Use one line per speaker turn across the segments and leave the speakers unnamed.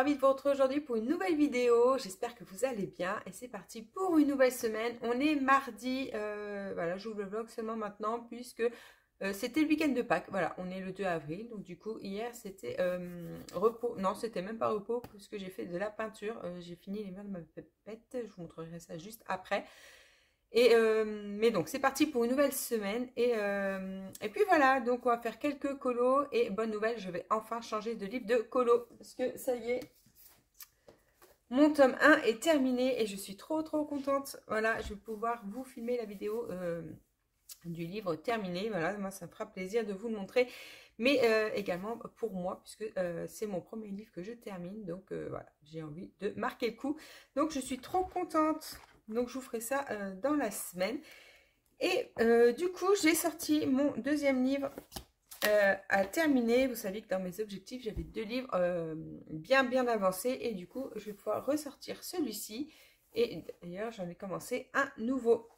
ravie de vous retrouver aujourd'hui pour une nouvelle vidéo. J'espère que vous allez bien et c'est parti pour une nouvelle semaine. On est mardi, voilà, j'ouvre le vlog seulement maintenant puisque c'était le week-end de Pâques. Voilà, on est le 2 avril, donc du coup hier c'était repos. Non, c'était même pas repos puisque j'ai fait de la peinture. J'ai fini les mains de ma pépette, je vous montrerai ça juste après. Mais donc c'est parti pour une nouvelle semaine et puis voilà, donc on va faire quelques colos et bonne nouvelle, je vais enfin changer de livre de colo parce que ça y est, mon tome 1 est terminé et je suis trop contente. Voilà, je vais pouvoir vous filmer la vidéo du livre terminé. Voilà, moi ça me fera plaisir de vous le montrer, mais également pour moi puisque c'est mon premier livre que je termine, donc voilà, j'ai envie de marquer le coup, donc je suis trop contente. Donc je vous ferai ça dans la semaine. Et du coup j'ai sorti mon deuxième livre à terminer. Vous savez que dans mes objectifs j'avais 2 livres bien avancés. Et du coup je vais pouvoir ressortir celui-ci. Et d'ailleurs j'en ai commencé un nouveau.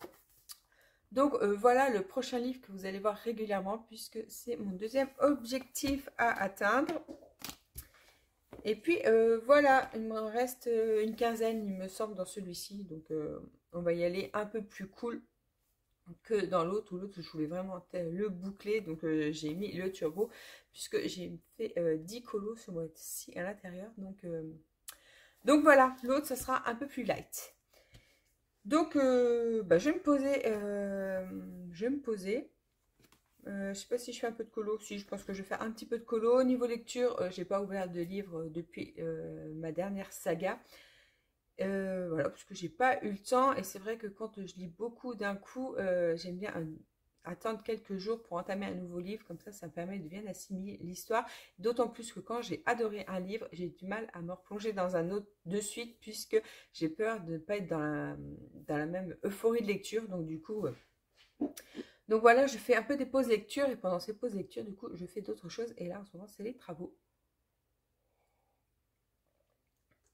Donc voilà le prochain livre que vous allez voir régulièrement, puisque c'est mon deuxième objectif à atteindre. Et puis voilà, il me reste une quinzaine il me semble dans celui-ci, donc on va y aller un peu plus cool que dans l'autre, où l'autre je voulais vraiment le boucler, donc j'ai mis le turbo puisque j'ai fait 10 colos ce mois-ci à l'intérieur, donc voilà, l'autre ça sera un peu plus light. Donc je vais me poser. Je sais pas si je fais un peu de colo. Si, je pense que je vais faire un petit peu de colo. Niveau lecture, j'ai pas ouvert de livre depuis ma dernière saga. Voilà, parce que j'ai pas eu le temps. Et c'est vrai que quand je lis beaucoup d'un coup, j'aime bien attendre quelques jours pour entamer un nouveau livre. Comme ça me permet de bien assimiler l'histoire. D'autant plus que quand j'ai adoré un livre, j'ai du mal à me replonger dans un autre de suite, puisque j'ai peur de ne pas être dans la même euphorie de lecture. Donc du coup... Donc voilà, je fais un peu des pauses lecture et pendant ces pauses lecture, du coup, je fais d'autres choses. Et là, en ce moment, c'est les travaux.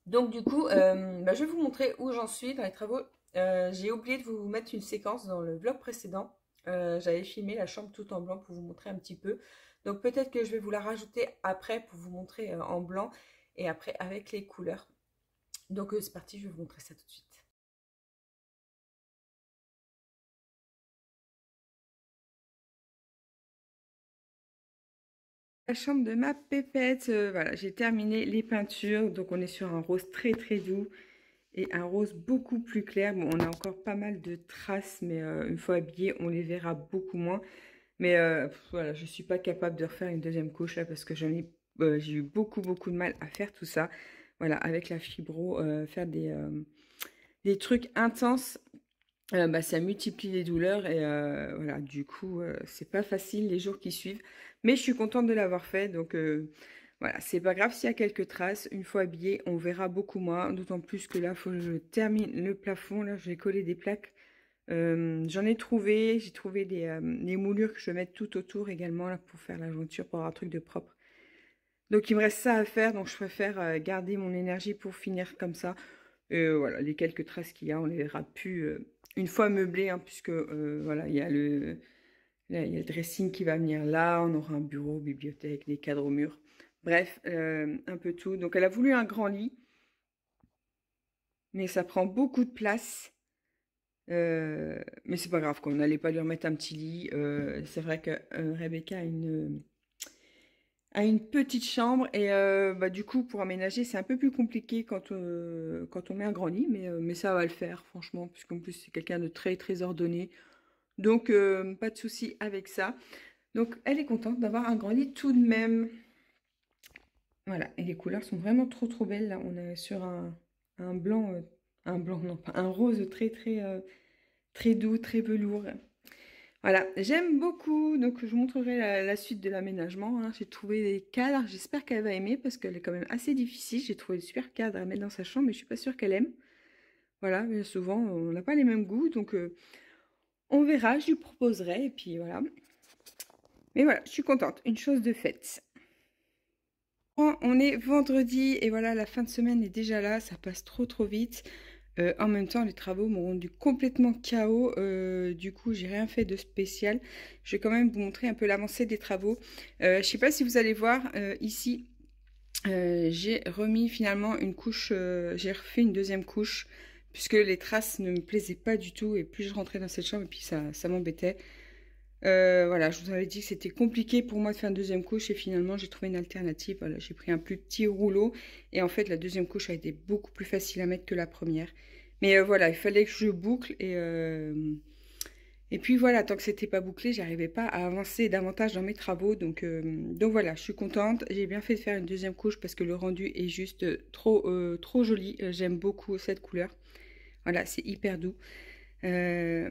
Donc du coup, je vais vous montrer où j'en suis dans les travaux. J'ai oublié de vous mettre une séquence dans le vlog précédent. J'avais filmé la chambre tout en blanc pour vous montrer un petit peu. Donc peut-être que je vais vous la rajouter après pour vous montrer en blanc et après avec les couleurs. Donc c'est parti, je vais vous montrer ça tout de suite. La chambre de ma pépette, voilà, j'ai terminé les peintures, donc on est sur un rose très doux et un rose beaucoup plus clair. Bon, on a encore pas mal de traces, mais une fois habillé, on les verra beaucoup moins. Mais voilà, je suis pas capable de refaire une deuxième couche là parce que j'ai eu beaucoup de mal à faire tout ça. Voilà, avec la fibro, faire des trucs intenses. Ça multiplie les douleurs et voilà, du coup, c'est pas facile les jours qui suivent. Mais je suis contente de l'avoir fait, donc voilà, c'est pas grave s'il y a quelques traces. Une fois habillée, on verra beaucoup moins. D'autant plus que là, il faut que je termine le plafond. Là, je vais coller des plaques. J'en ai trouvé. J'ai trouvé des moulures que je vais mettre tout autour également là, pour faire la jointure, pour avoir un truc de propre. Donc, il me reste ça à faire. Donc, je préfère garder mon énergie pour finir comme ça. Voilà, les quelques traces qu'il y a, on les verra plus une fois meublé, hein, puisque voilà, il y a le dressing qui va venir là, on aura un bureau, bibliothèque, des cadres au mur, bref, un peu tout. Donc elle a voulu un grand lit, mais ça prend beaucoup de place. Mais c'est pas grave, on n'allait pas lui remettre un petit lit. C'est vrai que Rebecca a une petite chambre et du coup pour aménager c'est un peu plus compliqué quand on met un grand lit, mais ça va le faire franchement, puisqu'en plus c'est quelqu'un de très ordonné, donc pas de souci avec ça. Donc elle est contente d'avoir un grand lit tout de même. Voilà, et les couleurs sont vraiment trop belles. Là on est sur un blanc, non pas un rose très doux, très velours. Voilà, j'aime beaucoup, donc je vous montrerai la suite de l'aménagement, hein. J'ai trouvé des cadres, j'espère qu'elle va aimer parce qu'elle est quand même assez difficile. J'ai trouvé des super cadres à mettre dans sa chambre, mais je suis pas sûre qu'elle aime. Voilà, mais souvent on n'a pas les mêmes goûts, donc on verra, je lui proposerai, et puis voilà. Mais voilà, je suis contente, une chose de faite. On est vendredi, et voilà, la fin de semaine est déjà là, ça passe trop vite. En même temps, les travaux m'ont rendu complètement KO. Du coup, j'ai rien fait de spécial. Je vais quand même vous montrer un peu l'avancée des travaux. Je ne sais pas si vous allez voir ici.
J'ai remis finalement une couche, j'ai refait une deuxième couche puisque les traces ne me plaisaient pas du tout et plus je rentrais dans cette chambre et puis ça m'embêtait. Voilà, je vous avais dit que c'était compliqué pour moi de faire une deuxième couche et finalement j'ai trouvé une alternative. Voilà, j'ai pris un plus petit rouleau et en fait la deuxième couche a été beaucoup plus facile à mettre que la première. Mais voilà, il fallait que je boucle et puis voilà, tant que c'était pas bouclé, j'arrivais pas à avancer davantage dans mes travaux. Donc voilà, je suis contente. J'ai bien fait de faire une deuxième couche parce que le rendu est juste trop joli. J'aime beaucoup cette couleur. Voilà, c'est hyper doux. Euh,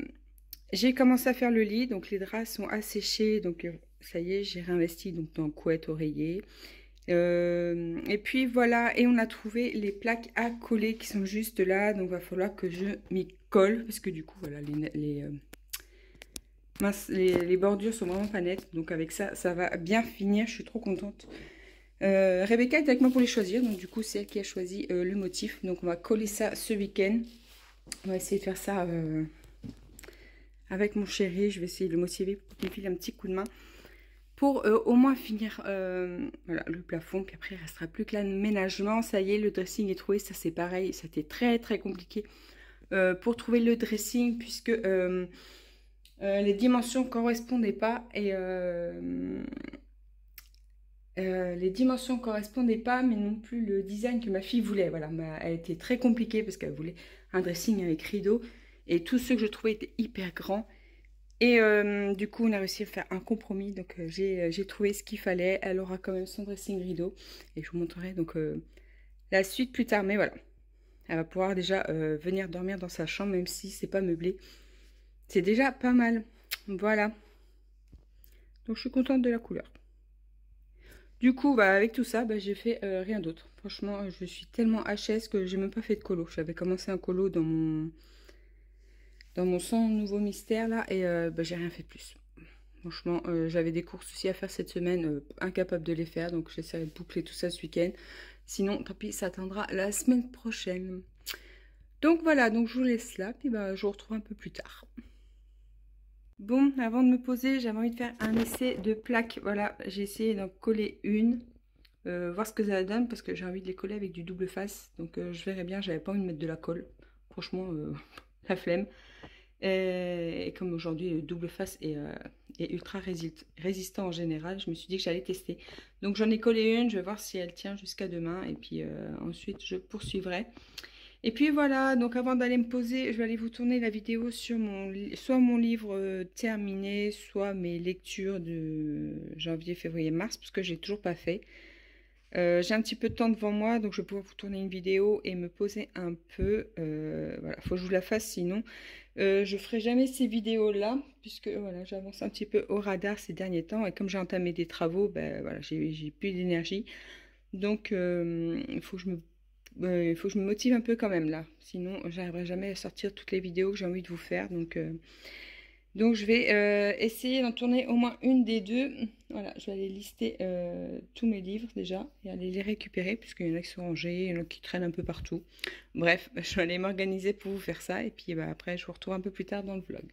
j'ai commencé à faire le lit, donc les draps sont asséchés. Donc ça y est, j'ai réinvesti donc dans couette, oreiller. Et puis voilà, et on a trouvé les plaques à coller qui sont juste là. Donc il va falloir que je m'y colle parce que du coup, voilà, mince, les bordures sont vraiment pas nettes. Donc avec ça, ça va bien finir. Je suis trop contente. Rebecca est avec moi pour les choisir. Donc du coup, c'est elle qui a choisi le motif. Donc on va coller ça ce week-end. On va essayer de faire ça avec mon chéri. Je vais essayer de le motiver pour qu'il me file un petit coup de main. Pour au moins finir voilà, le plafond. Puis après, il ne restera plus que l'aménagement. Ça y est, le dressing est trouvé. Ça, c'est pareil. C'était très compliqué pour trouver le dressing puisque... les dimensions ne correspondaient pas et les dimensions ne correspondaient pas, mais non plus le design que ma fille voulait. Voilà, elle était très compliquée parce qu'elle voulait un dressing avec rideau et tous ceux que je trouvais étaient hyper grands. Et du coup, on a réussi à faire un compromis. Donc, j'ai trouvé ce qu'il fallait. Elle aura quand même son dressing rideau et je vous montrerai donc la suite plus tard. Mais voilà, elle va pouvoir déjà venir dormir dans sa chambre, même si c'est pas meublé. C'est déjà pas mal. Voilà. Donc je suis contente de la couleur. Du coup, bah, avec tout ça, bah, j'ai fait rien d'autre. Franchement, je suis tellement HS que j'ai même pas fait de colo. J'avais commencé un colo dans mon 100 nouveaux mystères là et bah, j'ai rien fait de plus. Franchement, j'avais des courses aussi à faire cette semaine, incapable de les faire. Donc j'essaierai de boucler tout ça ce week-end. Sinon, tant pis, ça attendra la semaine prochaine. Donc voilà, donc je vous laisse là. Puis bah, je vous retrouve un peu plus tard. Bon, avant de me poser, j'avais envie de faire un essai de plaques. Voilà, j'ai essayé d'en coller une, voir ce que ça donne parce que j'ai envie de les coller avec du double face. Donc je verrai bien, j'avais pas envie de mettre de la colle. Franchement, la flemme. Et comme aujourd'hui, le double face est ultra résistant en général, je me suis dit que j'allais tester. Donc j'en ai collé une, je vais voir si elle tient jusqu'à demain. Et puis ensuite, je poursuivrai. Et puis voilà, donc avant d'aller me poser, je vais aller vous tourner la vidéo sur soit mon livre terminé, soit mes lectures de janvier, février, mars, parce que j'ai toujours pas fait. J'ai un petit peu de temps devant moi, donc je vais pouvoir vous tourner une vidéo et me poser un peu. Voilà, faut que je vous la fasse, sinon je ferai jamais ces vidéos-là, puisque voilà, j'avance un petit peu au radar ces derniers temps, et comme j'ai entamé des travaux, ben voilà, j'ai plus d'énergie. Donc il faut que je me motive un peu quand même là. Sinon, j'arriverai jamais à sortir toutes les vidéos que j'ai envie de vous faire. Donc je vais essayer d'en tourner au moins une des deux. Voilà, je vais aller lister tous mes livres déjà et aller les récupérer puisqu'il y en a qui sont rangés, il y en a qui traînent un peu partout. Bref, je vais aller m'organiser pour vous faire ça et puis bah, après je vous retrouve un peu plus tard dans le vlog.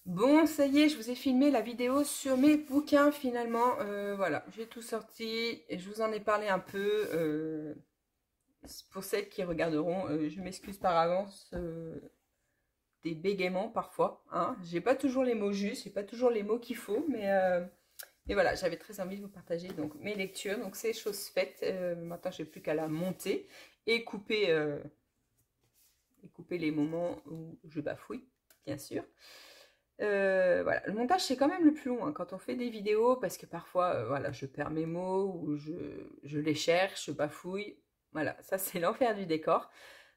Bon, ça y est, je vous ai filmé la vidéo sur mes bouquins finalement. Voilà, j'ai tout sorti et je vous en ai parlé un peu. Pour celles qui regarderont, je m'excuse par avance des bégaiements parfois. Hein. J'ai pas toujours les mots justes, j'ai pas toujours les mots qu'il faut, mais voilà, j'avais très envie de vous partager donc mes lectures. Donc c'est chose faite. Maintenant, j'ai plus qu'à la monter et couper les moments où je bafouille, bien sûr. Voilà, le montage c'est quand même le plus long hein, quand on fait des vidéos parce que parfois voilà, je perds mes mots ou je les cherche, je bafouille. Voilà, ça c'est l'enfer du décor.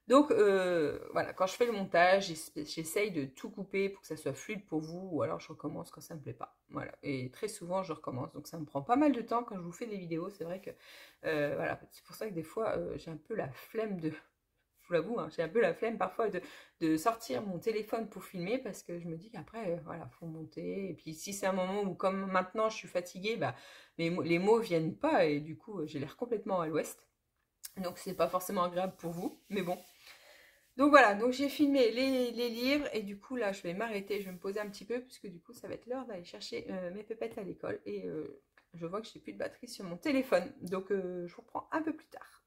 Donc voilà, quand je fais le montage, j'essaye de tout couper pour que ça soit fluide pour vous ou alors je recommence quand ça me plaît pas. Voilà, et très souvent je recommence. Donc ça me prend pas mal de temps quand je vous fais des vidéos. C'est vrai que voilà, c'est pour ça que des fois j'ai un peu la flemme de je vous l'avoue, hein, j'ai un peu la flemme parfois de sortir mon téléphone pour filmer parce que je me dis qu'après, voilà, faut monter. Et puis si c'est un moment où, comme maintenant, je suis fatiguée, bah, les mots viennent pas et du coup, j'ai l'air complètement à l'ouest. Donc c'est pas forcément agréable pour vous, mais bon. Donc voilà, donc j'ai filmé les livres et du coup là, je vais m'arrêter, je vais me poser un petit peu puisque du coup, ça va être l'heure d'aller chercher mes pépettes à l'école et je vois que j'ai plus de batterie sur mon téléphone. Donc je vous reprends un peu plus tard.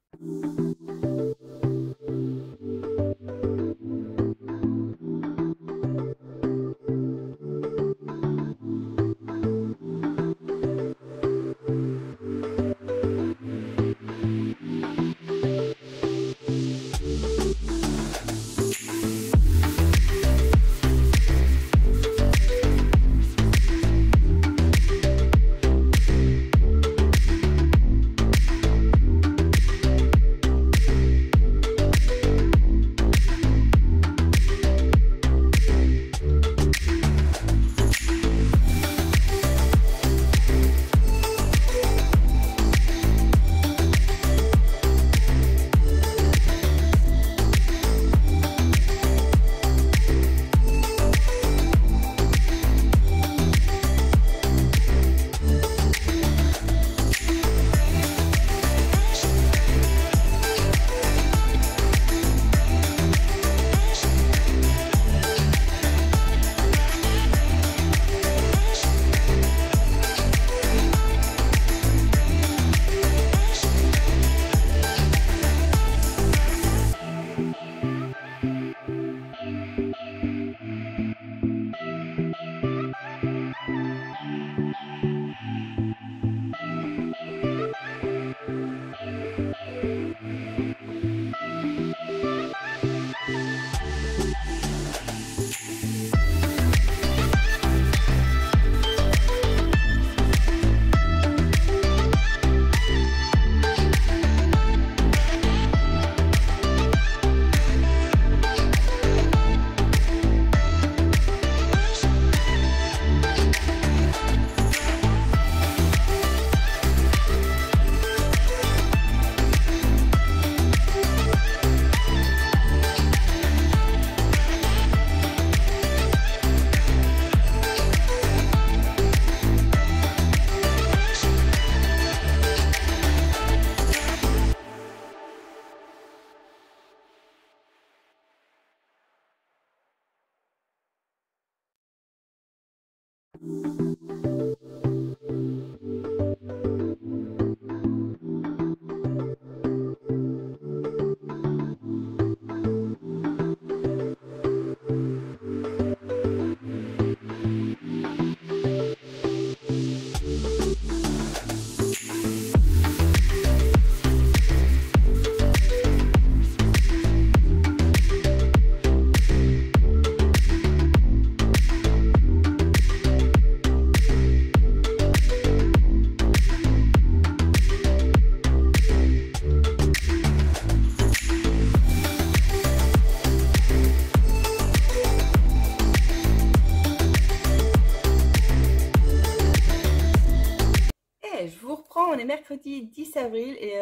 On est mercredi 10 avril et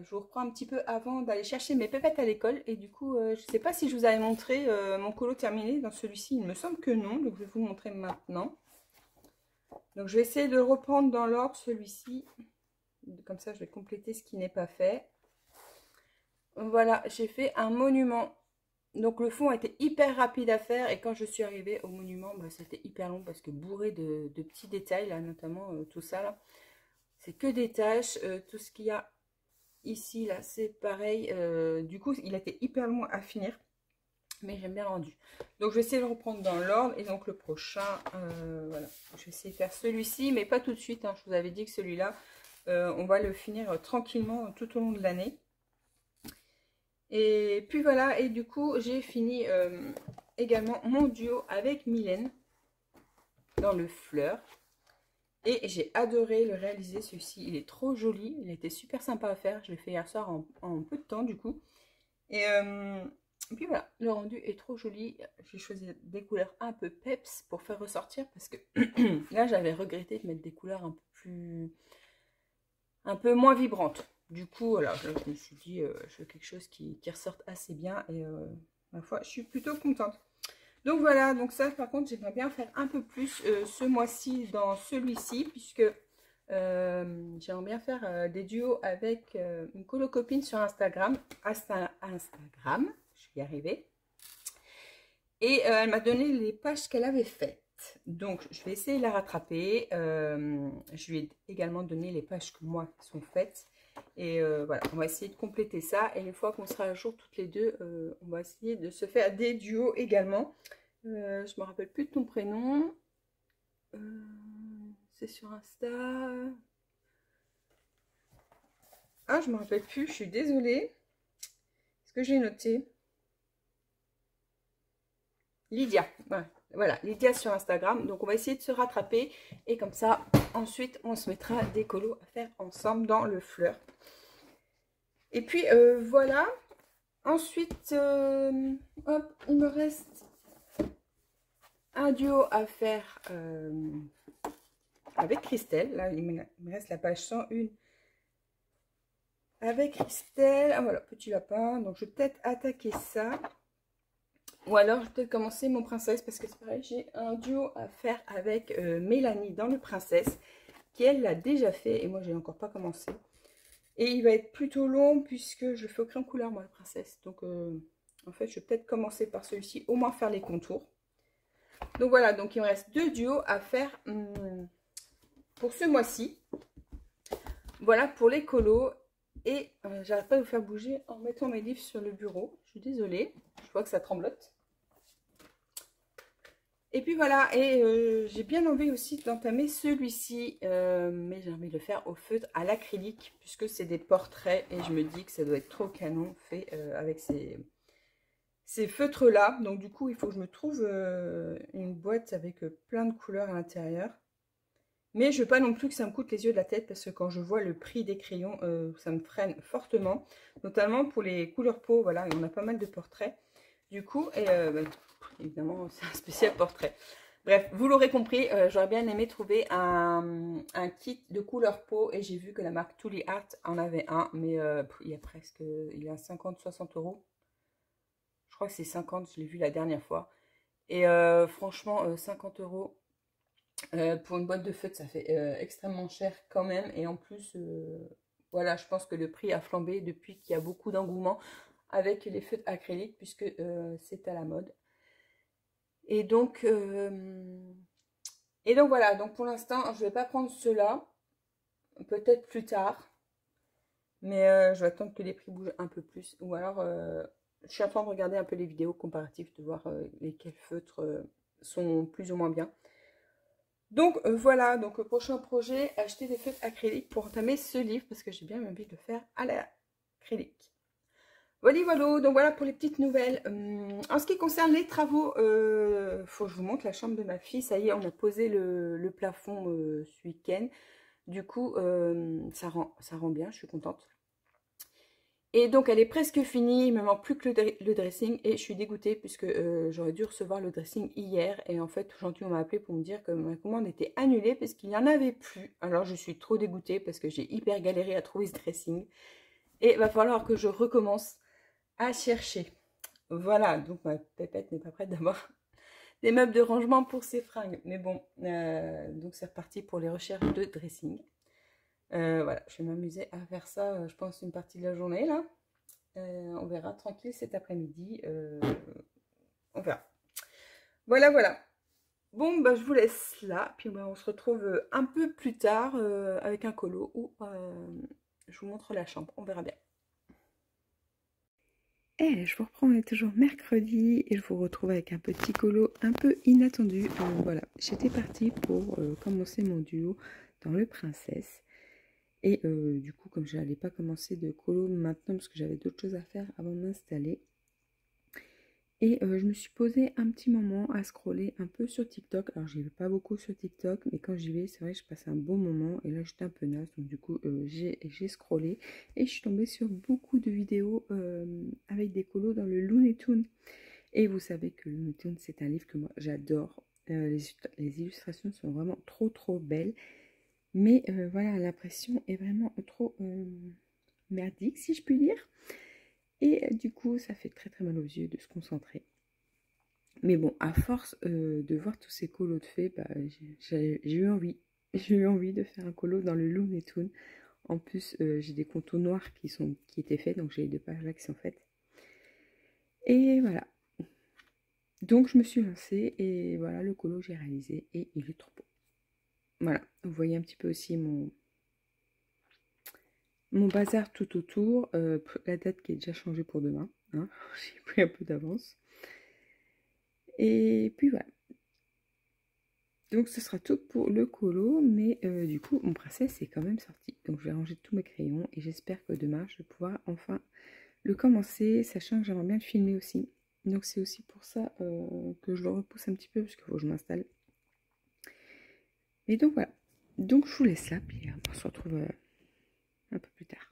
je vous reprends un petit peu avant d'aller chercher mes pépettes à l'école. Et du coup, je ne sais pas si je vous avais montré mon colo terminé dans celui-ci. Il me semble que non, donc je vais vous montrer maintenant. Donc je vais essayer de le reprendre dans l'ordre, celui-ci. Comme ça, je vais compléter ce qui n'est pas fait. Voilà, j'ai fait un monument. Donc le fond a été hyper rapide à faire et quand je suis arrivée au monument, bah, c'était hyper long parce que bourré de petits détails, là, notamment tout ça là. C'est que des tâches, tout ce qu'il y a ici, là, c'est pareil. Du coup, il a été hyper long à finir, mais j'aime bien le rendu. Donc, je vais essayer de le reprendre dans l'ordre. Et donc, le prochain, voilà, je vais essayer de faire celui-ci, mais pas tout de suite. Hein. Je vous avais dit que celui-là, on va le finir tranquillement tout au long de l'année. Et puis, voilà, et du coup, j'ai fini également mon duo avec Mylène dans le fleur. Et j'ai adoré le réaliser, celui-ci, il est trop joli, il était super sympa à faire, je l'ai fait hier soir en peu de temps du coup. Et puis voilà, le rendu est trop joli, j'ai choisi des couleurs un peu peps pour faire ressortir parce que là j'avais regretté de mettre des couleurs un peu moins vibrantes. Du coup, voilà, je me suis dit, je veux quelque chose qui ressorte assez bien et ma foi, je suis plutôt contente. Donc voilà, donc ça par contre j'aimerais bien faire un peu plus ce mois-ci dans celui-ci puisque j'aimerais bien faire des duos avec une colo-copine sur Instagram, je vais y arriver. Et elle m'a donné les pages qu'elle avait faites.
Donc, je vais essayer de la rattraper. Je lui ai également donné les pages que moi sont faites. Et voilà, on va essayer de compléter ça. Et une fois qu'on sera à jour toutes les deux, on va essayer de se faire des duos également. Je me rappelle plus de ton prénom. C'est sur Insta. Ah, je me rappelle plus, je suis désolée. Est-ce que j'ai noté? Lydia, voilà, Lydia sur Instagram. Donc on va essayer de se rattraper et comme ça, ensuite on se mettra des colos à faire ensemble dans le fleur. Et puis voilà. Ensuite, hop, il me reste un duo à faire avec Christelle. Là, il me reste la page 101 avec Christelle. Ah voilà, petit lapin. Donc je vais peut-être attaquer ça. Ou alors, je vais peut-être commencer mon princesse parce que c'est pareil, j'ai un duo à faire avec Mélanie dans le princesse qui, elle, l'a déjà fait et moi, j'ai encore pas commencé. Et il va être plutôt long puisque je fais au crayon couleur, moi, le princesse. Donc, en fait, je vais peut-être commencer par celui-ci, au moins faire les contours. Donc, voilà, donc il me reste 2 duos à faire pour ce mois-ci. Voilà pour les colos. Et j'arrête pas de vous faire bouger en mettant mes livres sur le bureau. Je suis désolée, je vois que ça tremblote. Et puis voilà, et j'ai bien envie aussi d'entamer celui-ci, mais j'ai envie de le faire au feutre à l'acrylique, puisque c'est des portraits, et je me dis que ça doit être trop canon fait avec ces feutres-là. Donc du coup, il faut que je me trouve une boîte avec plein de couleurs à l'intérieur. Mais je ne veux pas non plus que ça me coûte les yeux de la tête, parce que quand je vois le prix des crayons, ça me freine fortement, notamment pour les couleurs peau. Voilà, on a pas mal de portraits. Du coup, et évidemment, c'est un spécial portrait. Bref, vous l'aurez compris, j'aurais bien aimé trouver un kit de couleur peau. Et j'ai vu que la marque Tuli Art en avait un. Mais il y a 50-60 euros. Je crois que c'est 50, je l'ai vu la dernière fois. Et franchement, 50 euros pour une boîte de feutres, ça fait extrêmement cher quand même. Et en plus, voilà, je pense que le prix a flambé depuis qu'il y a beaucoup d'engouement avec les feutres acryliques puisque c'est à la mode. Et donc voilà, donc pour l'instant, je ne vais pas prendre ceux-là, peut-être plus tard, mais je vais attendre que les prix bougent un peu plus. Ou alors, je suis en train de regarder un peu les vidéos comparatives, de voir lesquels feutres sont plus ou moins bien. Donc voilà, donc le prochain projet, acheter des feutres acryliques pour entamer ce livre, parce que j'ai bien envie de le faire à l'acrylique. Voilà, donc voilà pour les petites nouvelles. En ce qui concerne les travaux, faut que je vous montre la chambre de ma fille. Ça y est, on a posé le plafond ce week-end. Du coup, ça rend bien, je suis contente. Et donc, elle est presque finie. Il me manque plus que le dressing. Et je suis dégoûtée puisque j'aurais dû recevoir le dressing hier. Et en fait, tout gentil, on m'a appelé pour me dire que ma commande était annulée parce qu'il n'y en avait plus. Alors, je suis trop dégoûtée parce que j'ai hyper galéré à trouver ce dressing. Et il va falloir que je recommence à chercher. Voilà, donc ma pépette n'est pas prête d'avoir des meubles de rangement pour ses fringues. Mais bon, donc c'est reparti pour les recherches de dressing. Voilà, je vais m'amuser à faire ça, je pense, une partie de la journée, là. On verra, tranquille, cet après-midi. On verra. Voilà. Bon, bah, je vous laisse là. Puis bah, on se retrouve un peu plus tard avec un colo où je vous montre la chambre. On verra bien.
Hey, je vous reprends, on est toujours mercredi et je vous retrouve avec un petit colo un peu inattendu. Voilà, j'étais partie pour commencer mon duo dans le princesse. Et du coup, comme je n'allais pas commencer de colo maintenant parce que j'avais d'autres choses à faire avant de m'installer. Et je me suis posé un petit moment à scroller un peu sur TikTok. Alors, j'y vais pas beaucoup sur TikTok, mais quand j'y vais, c'est vrai que je passe un bon moment. Et là, j'étais un peu naze, donc du coup, j'ai scrollé. Et je suis tombée sur beaucoup de vidéos avec des colos dans le Looney Tunes. Et vous savez que le Looney Tunes, c'est un livre que moi, j'adore. Les illustrations sont vraiment trop belles. Mais voilà, l'impression est vraiment trop merdique, si je puis dire. Et du coup, ça fait très mal aux yeux de se concentrer. Mais bon, à force de voir tous ces colos de fées, bah, j'ai eu envie. J'ai eu envie de faire un colo dans le Looney Tunes. En plus, j'ai des contours noirs qui étaient faits, donc j'ai les 2 pages là qui sont faites. Et voilà. Donc je me suis lancée et voilà le colo j'ai réalisé et il est trop beau. Voilà, vous voyez un petit peu aussi mon bazar tout autour, la date qui est déjà changée pour demain, hein. J'ai pris un peu d'avance. Et puis voilà. Donc ce sera tout pour le colo, mais du coup mon princesse est quand même sorti. Donc je vais ranger tous mes crayons et j'espère que demain je vais pouvoir enfin le commencer, sachant que j'aimerais bien le filmer aussi. Donc c'est aussi pour ça que je le repousse un petit peu, parce qu'il faut que je m'installe. Et donc voilà. Donc je vous laisse là, puis on se retrouve un peu plus tard.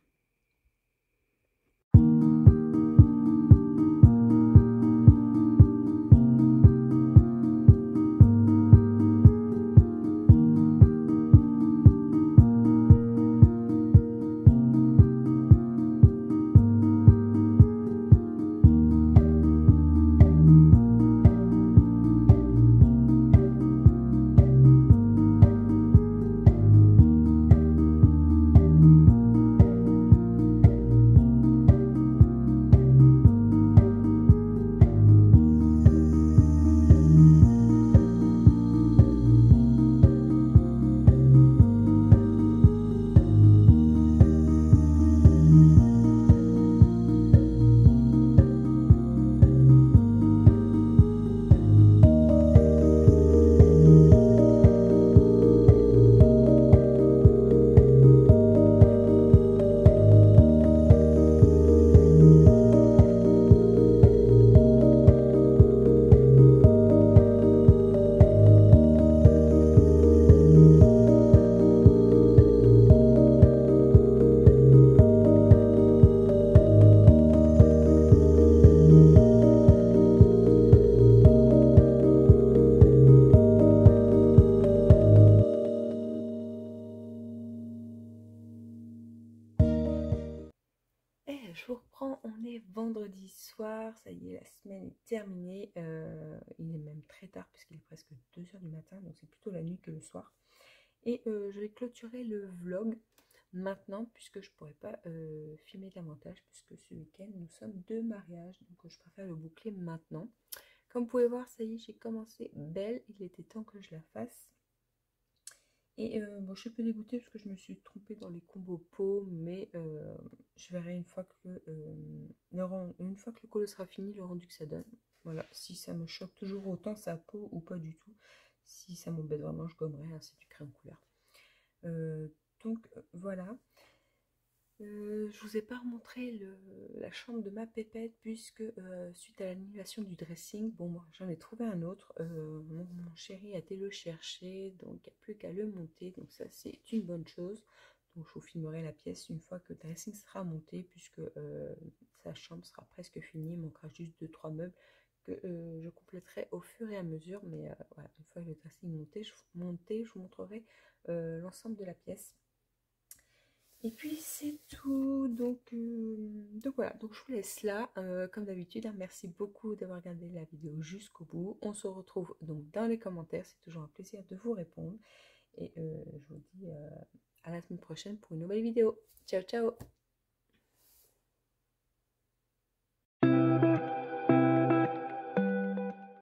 Je vous reprends, on est vendredi soir, ça y est, la semaine est terminée. Il est même très tard puisqu'il est presque 2 h du matin, donc c'est plutôt la nuit que le soir. Et je vais clôturer le vlog maintenant puisque je ne pourrai pas filmer davantage puisque ce week-end nous sommes de mariage, donc je préfère le boucler maintenant. Comme vous pouvez voir, ça y est, j'ai commencé belle, il était temps que je la fasse. Et bon, je suis un peu dégoûtée parce que je me suis trompée dans les combos peau, mais je verrai une fois que le colo sera fini, le rendu que ça donne. Voilà, si ça me choque toujours autant sa peau ou pas du tout. Si ça m'embête vraiment, je gommerai, hein, c'est du crayon couleur. Donc voilà. Je vous ai pas remontré la chambre de ma pépette puisque suite à l'annulation du dressing, bon moi j'en ai trouvé un autre, mon chéri a été le chercher, donc il n'y a plus qu'à le monter, donc ça c'est une bonne chose. Donc je vous filmerai la pièce une fois que le dressing sera monté puisque sa chambre sera presque finie, il manquera juste 2-3 meubles que je compléterai au fur et à mesure, mais voilà, une fois que le dressing monté, je vous montrerai l'ensemble de la pièce. Et puis c'est tout, donc voilà, donc je vous laisse là, comme d'habitude, hein, merci beaucoup d'avoir regardé la vidéo jusqu'au bout. On se retrouve donc dans les commentaires, c'est toujours un plaisir de vous répondre. Et je vous dis à la semaine prochaine pour une nouvelle vidéo. Ciao ciao.